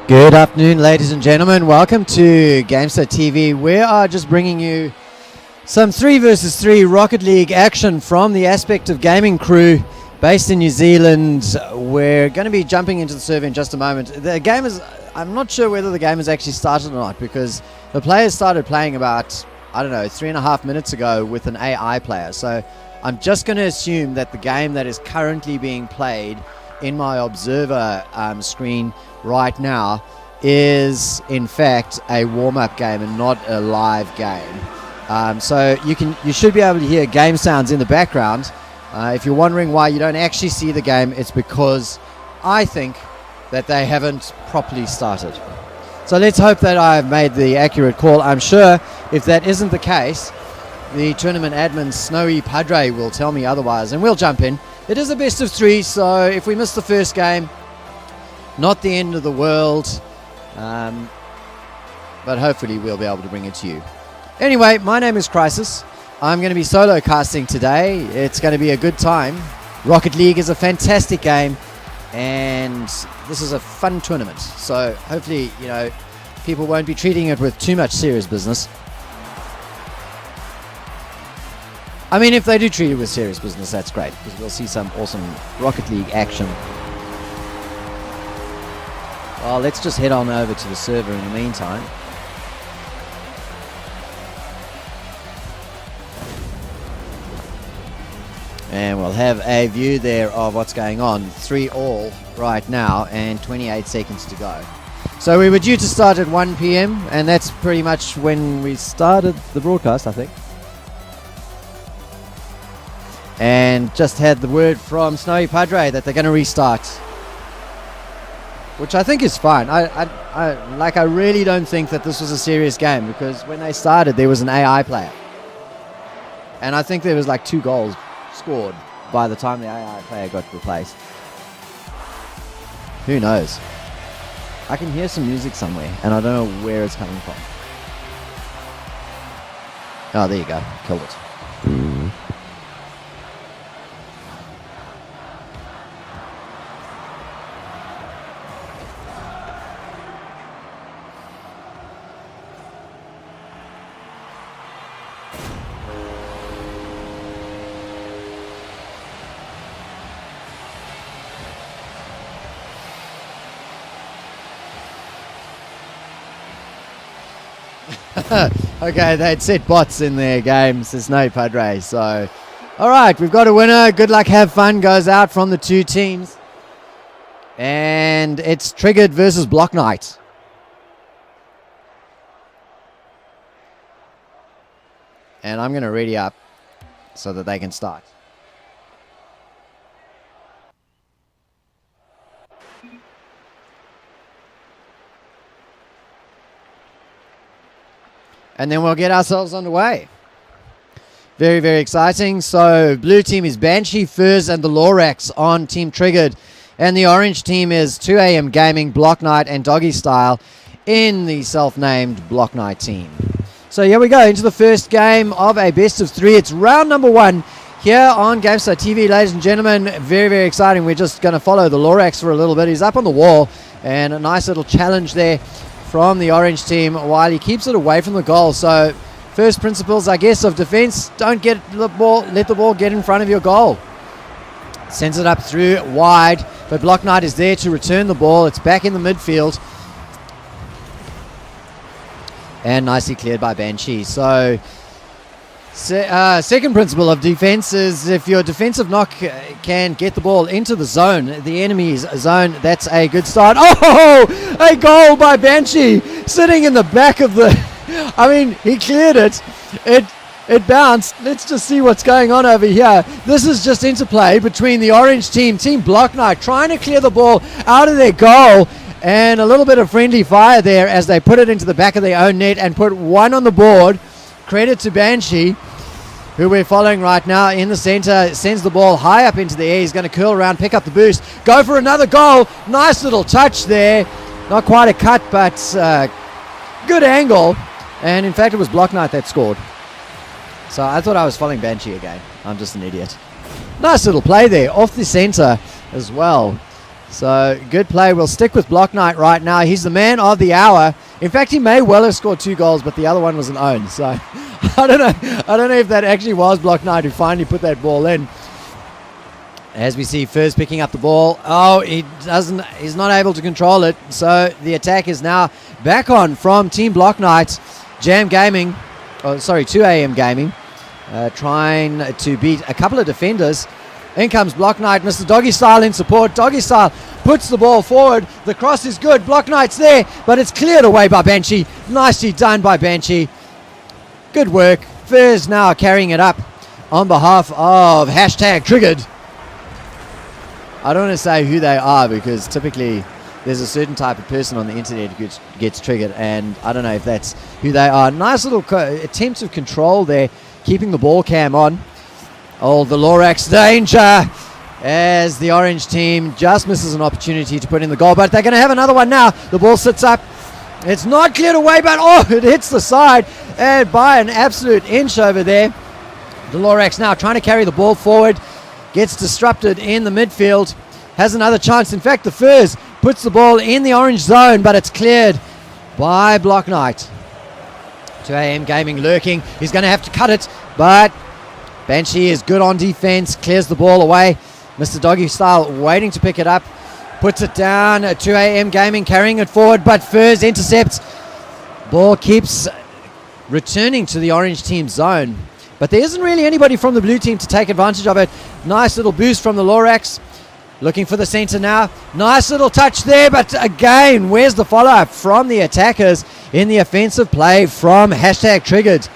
Good afternoon, ladies and gentlemen. Welcome to Gamestah TV. We are just bringing you some 3 versus 3 Rocket League action from the Aspect of Gaming crew based in New Zealand. We're going to be jumping into the server in just a moment. The game is, I'm not sure whether the game has actually started or not, because the players started playing about, I don't know, 3.5 minutes ago with an AI player. So I'm just going to assume that the game that is currently being played in my observer screen right now is in fact a warm-up game and not a live game. So you should be able to hear game sounds in the background. If you're wondering why you don't actually see the game, it's because I think that they haven't properly started. So let's hope that I've made the accurate call. I'm sure if that isn't the case, the tournament admin Snowy Padre will tell me otherwise and we'll jump in. It is a best of 3, so if we miss the first game, not the end of the world, but hopefully we'll be able to bring it to you. Anyway, my name is Chrisis. I'm going to be solo casting today. It's going to be a good time. Rocket League is a fantastic game, and this is a fun tournament. So hopefully, you know, people won't be treating it with too much serious business. I mean, if they do treat it with serious business, that's great, because we'll see some awesome Rocket League action. Well, let's just head on over to the server in the meantime. And we'll have a view there of what's going on. 3-all right now and 28 seconds to go. So we were due to start at 1 PM, and that's pretty much when we started the broadcast, I think. And just had the word from Snowy Padre that they're going to restart, which I think is fine. I really don't think that this was a serious game, because when they started there was an AI player, and I think there was like 2 goals scored by the time the AI player got replaced. Who knows? I can hear some music somewhere and I don't know where it's coming from. Oh, there you go. Killed it. Okay, they'd set bots in their games. There's no Padre. So, all right, we've got a winner. Good luck, have fun goes out from the 2 teams. And it's Triggered versus Blocknite. And I'm going to ready up so that they can start. And then we'll get ourselves underway. Very, very exciting. So blue team is Banshee, Furs, and the Lorax on Team Triggered. And the orange team is 2AM Gaming, Blocknite, and Doggy Style in the self-named Blocknite team. So here we go into the first game of a best of 3. It's round number 1 here on Gamestah TV, ladies and gentlemen. Very, very exciting. We're just going to follow the Lorax for a little bit. He's up on the wall, and a nice little challenge there from the orange team while he keeps it away from the goal. So first principles, I guess, of defense: don't get the ball, let the ball get in front of your goal. Sends it up through wide, but Blocknite is there to return the ball. It's back in the midfield and nicely cleared by Banshee. So second principle of defense is if your defensive knock can get the ball into the zone, the enemy's zone, that's a good start. Oh, a goal by Banshee, sitting in the back of the... I mean, he cleared it. It bounced. Let's just see what's going on over here. This is just interplay between the orange team, Team Blocknite, trying to clear the ball out of their goal, and a little bit of friendly fire there as they put it into the back of their own net and put 1 on the board. Credit to Banshee, who we're following right now in the center. Sends the ball high up into the air. He's going to curl around, pick up the boost, go for another goal. Nice little touch there. Not quite a cut, but good angle. And in fact, it was Blocknite that scored. So I thought I was following Banshee again. I'm just an idiot. Nice little play there off the center as well. So good play. We'll stick with Blocknite right now. He's the man of the hour. In fact, he may well have scored 2 goals, but the other one was an own. So I don't know if that actually was Blocknite who finally put that ball in. As we see Furs picking up the ball. Oh, he's not able to control it. So the attack is now back on from Team Blocknite. 2AM Gaming. Trying to beat a couple of defenders. In comes Blocknite, Mr. Doggy Style in support. Doggy Style puts the ball forward. The cross is good. Blocknite's there, but it's cleared away by Banshee. Nicely done by Banshee. Good work. Furs now carrying it up on behalf of #Triggered. I don't want to say who they are because typically there's a certain type of person on the internet who gets triggered, and I don't know if that's who they are. Nice little attempt of control there, keeping the ball cam on. Oh, the Lorax danger as the orange team just misses an opportunity to put in the goal, but they're going to have another one now. The ball sits up. It's not cleared away, but it hits the side and by an absolute inch over there. The Lorax now trying to carry the ball forward, gets disrupted in the midfield, has another chance. In fact, the Furs puts the ball in the orange zone, but it's cleared by Blocknite. 2AM Gaming lurking. He's going to have to cut it, but Banshee is good on defense, clears the ball away. Mr. Doggy Style waiting to pick it up, puts it down. 2AM Gaming carrying it forward, but Furs intercepts. Ball keeps returning to the orange team zone, but there isn't really anybody from the blue team to take advantage of it. Nice little boost from the Lorax. Looking for the center now. Nice little touch there, but again, where's the follow-up from the attackers in the offensive play from #Triggered?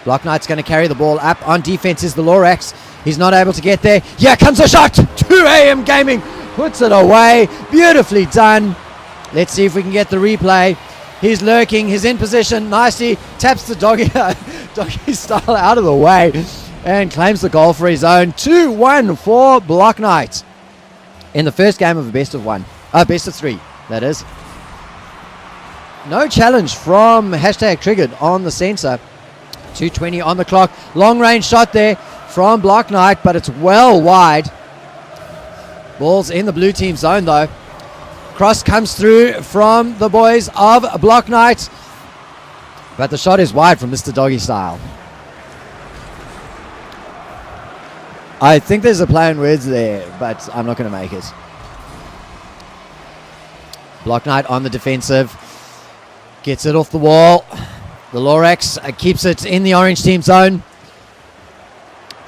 Blocknite's going to carry the ball up. On defense is the Lorax. He's not able to get there. Here comes a shot. 2AM Gaming puts it away. Beautifully done. Let's see if we can get the replay. He's lurking. He's in position. Nicely taps the Doggy Style out of the way and claims the goal for his own. 2-1 for Blocknite in the first game of a best of 3, that is. No challenge from #Triggered on the center. 2:20 on the clock. Long range shot there from Blocknite, but it's well wide. Ball's in the blue team zone though. Cross comes through from the boys of Blocknite, but the shot is wide from Mr. Doggy Style. I think there's a play on words there, but I'm not going to make it. Blocknite on the defensive. Gets it off the wall. The Lorax keeps it in the orange team zone.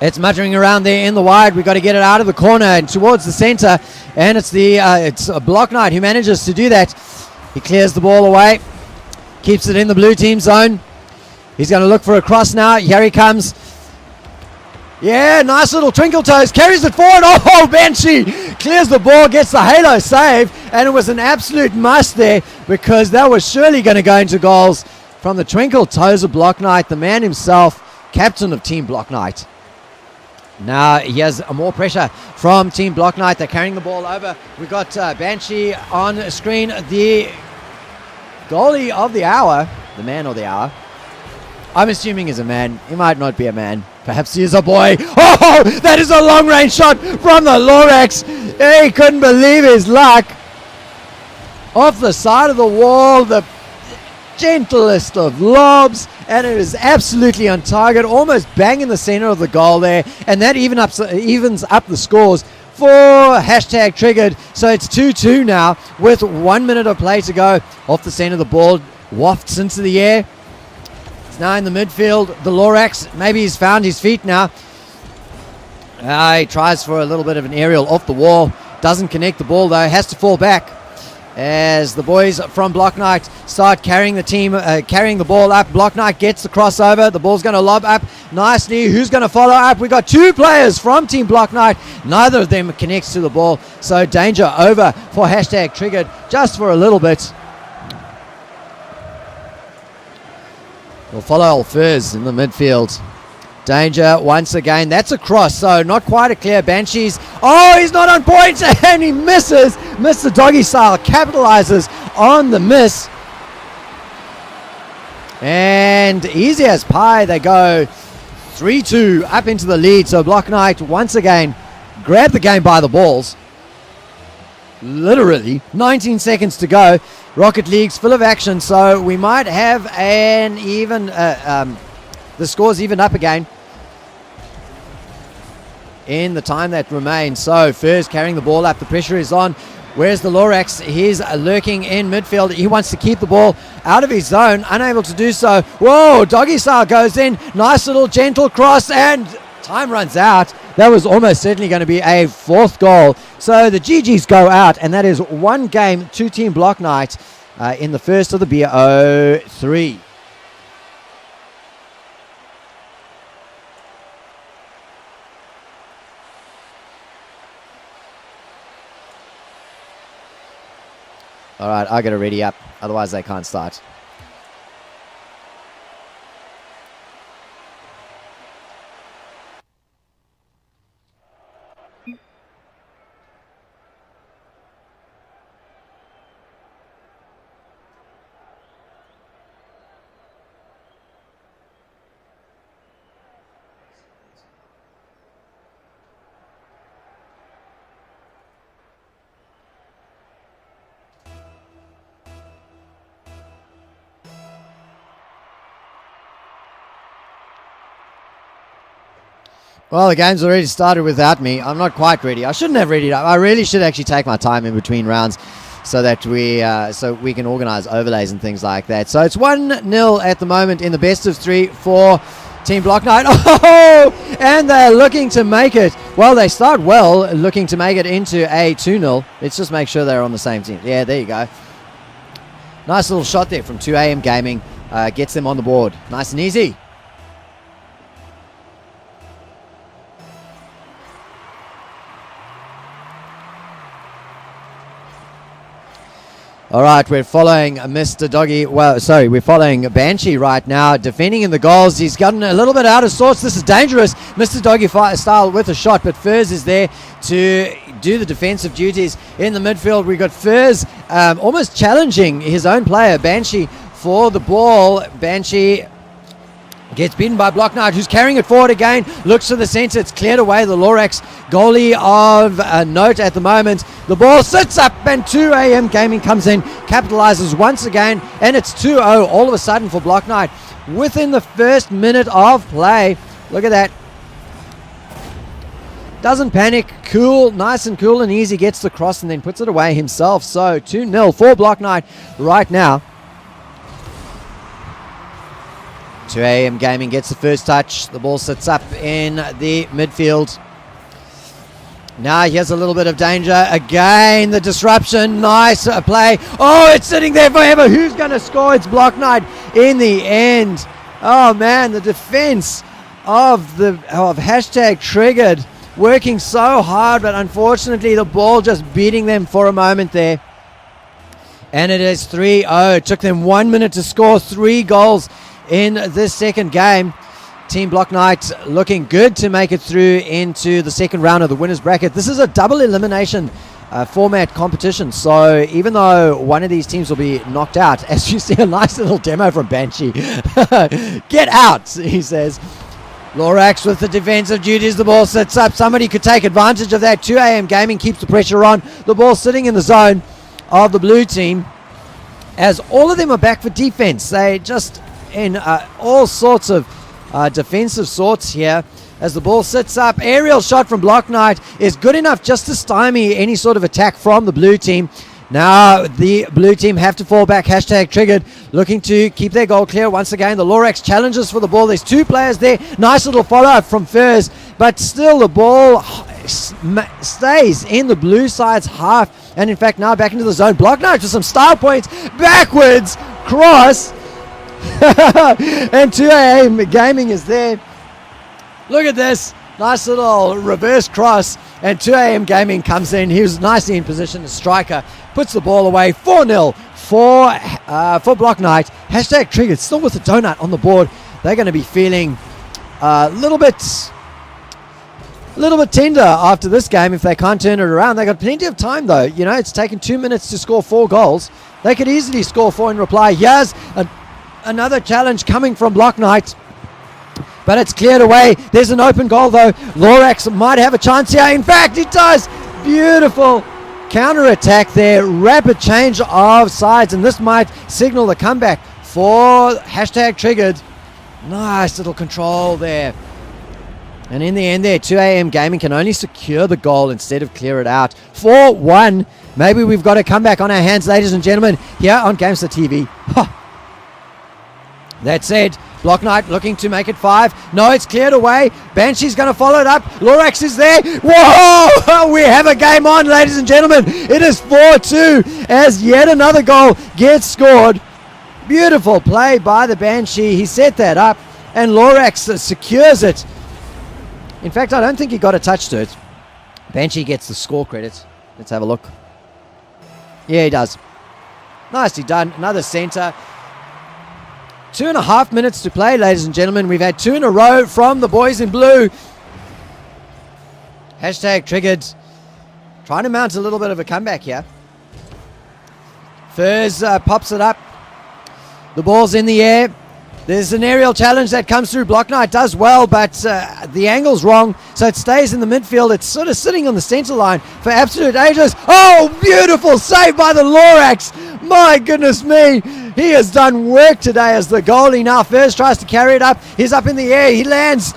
It's muttering around there in the wide. We've got to get it out of the corner and towards the center. And it's Blocknite who manages to do that. He clears the ball away. Keeps it in the blue team zone. He's going to look for a cross now. Here he comes. Yeah, nice little twinkle toes. Carries it forward. Oh, Banshee clears the ball, gets the halo save. And it was an absolute must there because that was surely going to go into goals from the twinkle toes of Blocknite, the man himself, captain of Team Blocknite. Now he has more pressure from Team Blocknite. They're carrying the ball over. We've got Banshee on screen, the goalie of the hour, the man of the hour. I'm assuming he's a man. He might not be a man. Perhaps he is a boy. Oh, that is a long range shot from the Lorax. He couldn't believe his luck. Off the side of the wall, the gentlest of lobs, and it is absolutely on target, almost bang in the center of the goal there, and that evens up the scores for #Triggered. So it's 2-2 now with 1 minute of play to go. Off the center, the ball wafts into the air. It's now in the midfield. The Lorax, maybe he's found his feet now. He tries for a little bit of an aerial off the wall, doesn't connect the ball though, has to fall back as the boys from Blocknite start carrying the ball up. Blocknite gets the crossover. The ball's going to lob up nicely. Who's going to follow up? We got 2 players from Team Blocknite. Neither of them connects to the ball. So danger over for #Triggered just for a little bit. We'll follow old Furs in the midfield. Danger once again. That's a cross, so not quite a clear. Banshees. Oh, he's not on point, and he misses. Mr. Doggy Style capitalizes on the miss. And easy as pie, they go 3-2 up into the lead. So Blocknite once again grab the game by the balls. literally 19 seconds to go. Rocket League's full of action, so we might have an even, the score's evened up again in the time that remains. So Furs carrying the ball up, the pressure is on. Where's the Lorax? He's lurking in midfield. He wants to keep the ball out of his zone, unable to do so. Whoa, doggy style goes in. Nice little gentle cross, and time runs out. That was almost certainly going to be a fourth goal. So the GGs go out, and that is one game, two-team Blocknite in the first of the BO3. All right, I got to ready up. Otherwise, they can't start. Well, the game's already started without me. I'm not quite ready. I shouldn't have readied up. I really should actually take my time in between rounds so that we can organize overlays and things like that. So it's 1-0 at the moment in the best of 3 for Team Blocknite. Oh, and they're looking to make it. Well, they start well, looking to make it into a 2-0. Let's just make sure they're on the same team. Yeah, there you go. Nice little shot there from 2AM Gaming. Gets them on the board. Nice and easy. All right, we're following Mr. Doggy. Well, sorry, we're following Banshee right now, defending in the goals. He's gotten a little bit out of sorts. This is dangerous. Mr. Doggy style with a shot, but Furs is there to do the defensive duties in the midfield. We've got Furs almost challenging his own player, Banshee, for the ball. Banshee gets beaten by Blocknite, who's carrying it forward again. Looks to the centre. It's cleared away. The Lorax goalie of note at the moment. The ball sits up, and 2AM Gaming comes in, capitalizes once again, and it's 2-0 all of a sudden for Blocknite within the first minute of play. Look at that. Doesn't panic. Cool, nice and cool and easy. Gets the cross and then puts it away himself. So 2-0 for Blocknite right now. 2AM Gaming gets the first touch. The ball sits up in the midfield. Now here's a little bit of danger. Again, the disruption. Nice play. Oh, it's sitting there forever. Who's going to score? It's Blocknite in the end. Oh, man, the defense of hashtag triggered. Working so hard, but unfortunately the ball just beating them for a moment there. And it is 3-0. It took them 1 minute to score 3 goals in this second game. Team Blocknite looking good to make it through into the second round of the winners bracket. This is a double elimination format competition, so even though one of these teams will be knocked out, as you see a nice little demo from Banshee. Get out, he says. Lorax with the defensive duties. The ball sits up. Somebody could take advantage of that. 2AM Gaming keeps the pressure on. The ball sitting in the zone of the blue team as all of them are back for defense. They just in all sorts of defensive sorts here as the ball sits up. Aerial shot from Blocknite is good enough just to stymie any sort of attack from the blue team. Now the blue team have to fall back. Hashtag triggered, looking to keep their goal clear once again. The Lorax challenges for the ball. There's 2 players there. Nice little follow-up from Furs, but still the ball stays in the blue side's half, and in fact now back into the zone. Blocknite with some style points. Backwards cross. And 2AM Gaming is there. Look at this. Nice little reverse cross. And 2AM Gaming comes in. He was nicely in position. The striker puts the ball away. 4-0 for Blocknite. Hashtag triggered. Still with the donut on the board. They're going to be feeling a little bit tender after this game if they can't turn it around. They got plenty of time though. You know, it's taken 2 minutes to score 4 goals. They could easily score 4 in reply. Here's another challenge coming from Blocknite, but it's cleared away. There's an open goal though. Lorax might have a chance here. In fact, he does. Beautiful counter-attack there, rapid change of sides, and this might signal the comeback for hashtag Triggered. Nice little control there. And in the end there, 2AM Gaming can only secure the goal instead of clear it out. 4-1. Maybe we've got a comeback on our hands, ladies and gentlemen, here on Gamestah TV. That said, Blocknite looking to make it 5. No, it's cleared away. Banshee's going to follow it up. Lorax is there. Whoa! We have a game on, ladies and gentlemen. It is 4-2 as yet another goal gets scored. Beautiful play by the Banshee. He set that up, and Lorax secures it. In fact, I don't think he got a touch to it. Banshee gets the score credit. Let's have a look. Yeah, he does. Nicely done. Another center. 2.5 minutes to play, ladies and gentlemen. We've had 2 in a row from the boys in blue. Hashtag Triggered. Trying to mount a little bit of a comeback here. Furs pops it up. The ball's in the air. There's an aerial challenge that comes through. Blocknite does well, but the angle's wrong, so it stays in the midfield. It's sort of sitting on the center line for absolute ages. Oh, beautiful save by the Lorax. My goodness me. He has done work today as the goalie now first tries to carry it up. He's up in the air. He lands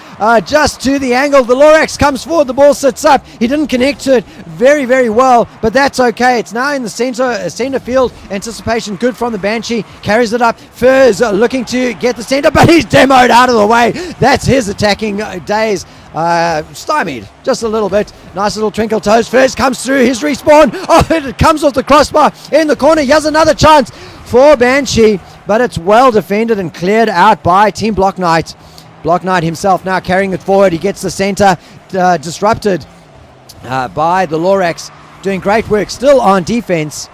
just to the angle. The Lorax comes forward. The ball sits up. He didn't connect to it very, very well, but that's okay. It's now in the center field. Anticipation good from the Banshee. Carries it up. Furs looking to get the center, but he's demoed out of the way. That's his attacking days. Stymied just a little bit. Nice little twinkle toes. Furs comes through. His respawn. Oh, it comes off the crossbar in the corner. He has another chance for Banshee, but it's well defended and cleared out by Team Blocknite. Blocknite himself now carrying it forward. He gets the center disrupted by the Lorax, doing great work still on defense.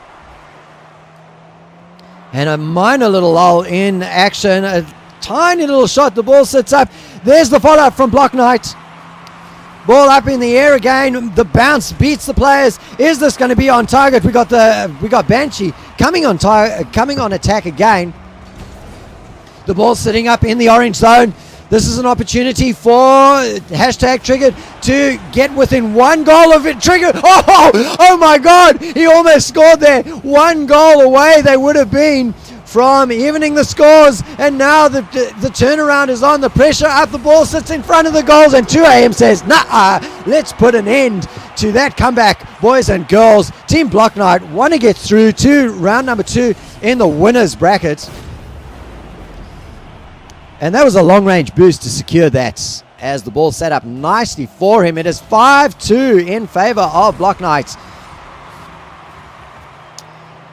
And a minor little lull in action. A tiny little shot. The ball sits up. There's the follow-up from Blocknite. Ball up in the air again. The bounce beats the players. Is this going to be on target? We got Banshee coming on attack again. The ball sitting up in the orange zone. This is an opportunity for hashtag Triggered to get within 1 goal of it. Triggered. Oh my God! He almost scored there. 1 goal away they would have been from evening the scores, and now the turnaround is on. The pressure up, the ball sits in front of the goals, and 2AM says, nah, let's put an end to that comeback, boys and girls. Team Blocknite want to get through to round number 2 in the winners bracket, and that was a long-range boost to secure that as the ball set up nicely for him. It is 5-2 in favor of Blocknite,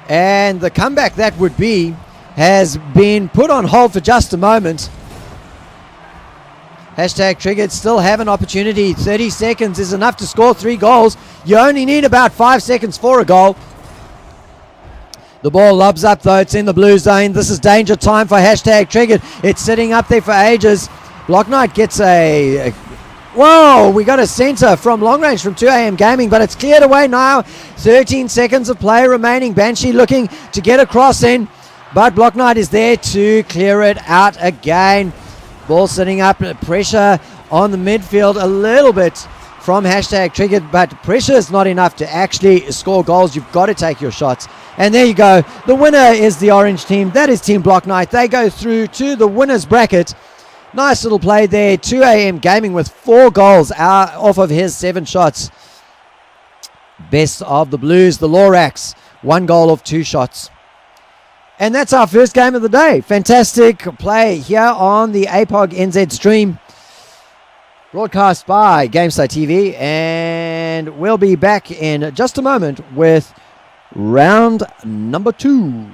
and the comeback that would be has been put on hold for just a moment. Hashtag Triggered still have an opportunity. 30 seconds is enough to score 3 goals. You only need about 5 seconds for a goal. The ball lobs up though. It's in the blue zone. This is danger time for hashtag Triggered. It's sitting up there for ages. Blocknite gets whoa, we got a center from long range from 2AM Gaming, but it's cleared away now. 13 seconds of play remaining. Banshee looking to get across in, but Blocknite is there to clear it out again. Ball sitting up, pressure on the midfield a little bit from hashtag Triggered, but pressure is not enough to actually score goals. You've got to take your shots. And there you go. The winner is the orange team. That is Team Blocknite. They go through to the winners bracket. Nice little play there. 2AM Gaming with 4 goals out off of his 7 shots. Best of the Blues, the Lorax. 1 goal off 2 shots. And that's our first game of the day. Fantastic play here on the APOGNZ stream. Broadcast by Gamestah TV. And we'll be back in just a moment with round number 2.